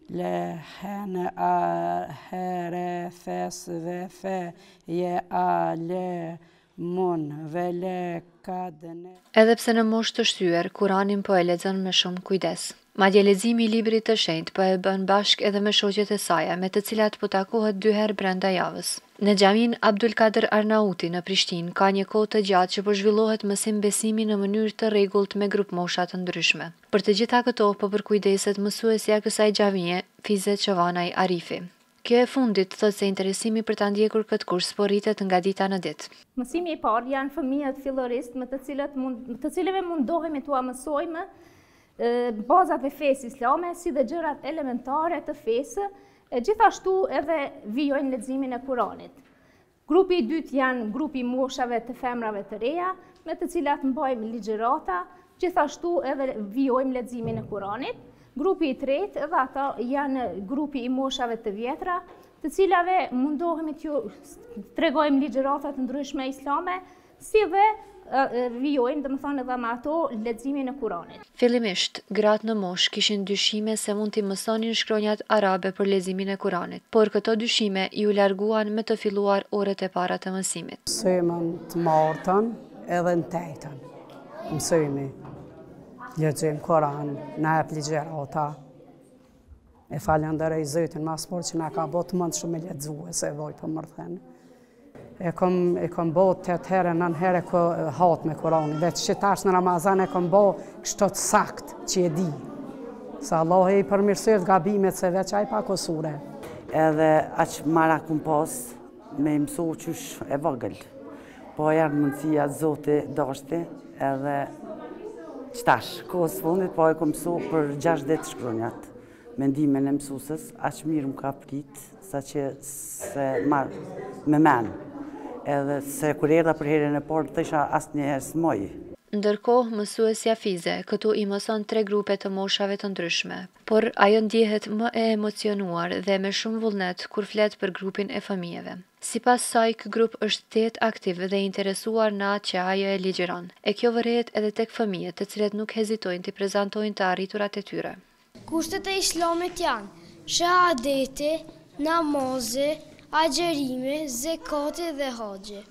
لحن هر فس و ف ي a l mun vele kadne. Edhe pse në moshë të shtyer, Kuranin po e lexon me shumë kujdes. Madje leximi i librit të shenjtë po e bën bashkë edhe me shoqet e saj, me të cilat po takohet 2 herë brenda javës. Në xhamin Abdulkader Arnauti në Prishtinë ka një kohë të gjatë që po zhvillohet mësim besimi në mënyrë të rregullt me grup mosha të ndryshme. Për të gjitha këto po përkujdeset mësuesja e kësaj xhamie, Fize Çovanaj Arifi. Kjo e fundit thot se interesimi për ta ndjekur këtë kurs po rritet nga dita në ditë. Mësimi i parë janë fëmijët filloristë me të cilëve mundohemi t'ua mësojmë bazat e fesë islame, si dhe gjërat elementare të fesë, gjithashtu edhe vijojnë leximin e Kuranit. Grupi i dytë janë grupi i moshave të femrave të reja, me të cilat mbajmë ligjërata, gjithashtu edhe vijojmë leximin e Kuranit. Grupi i tretë edhe ata janë grupi i moshave të vjetra, të cilave mundohemi t'ju tregojmë ligjërata të ndryshme islame, si dhe vijojnë, domethënë edhe me ato leximin e Kuranit. Fillimisht, gratë në moshë kishin dyshime se mund t'i mësonin shkronjat arabe për leximin e Kuranit, por këto dyshime ju larguan me të filluar orët e para të mësimit. Mësojmë të martën edhe në tejtën. Mësojmë, lexojmë Kuran, na jep ligjërata. E falenderoj Zotin mas por që na ka bërë të mund shumë me lexue se voj për mërthen. E kom bërë 8 herë, 9 herë hat me Kuranin, veç që tash në Ramazan e kom bërë kështu të sakt që e di. Se Allah e i përmirësojt gabimet se veç aj pa kosure. Edhe aq mara kum pas me mësu qysh e vogël. Po janë mundësia Zoti dashti edhe qtash, kohës fundit po e kom mësu për 6 ditë shkronjat. Mendimin e mësusës, aq mirë më ka prit, sa që se me men. Edhe se kur erdha për herën e parë të isha asnjëherë s'moj. Ndërkohë, mësuesja Fize këtu i mëson 3 grupe të moshave të ndryshme, por ajo ndjehet më e emocionuar dhe me shumë vullnet kur flet për grupin e fëmijëve. Sipas saj, ky grup është tetë aktiv dhe interesuar në atë që ajo e ligjeron, e kjo vërejt edhe tek fëmijët, të cilët nuk hezitojnë t'i prezantojnë të arriturat e tyre. Kushtet e islamit janë shahadeti, namazi, agjerimi, zekati dhe haxhi.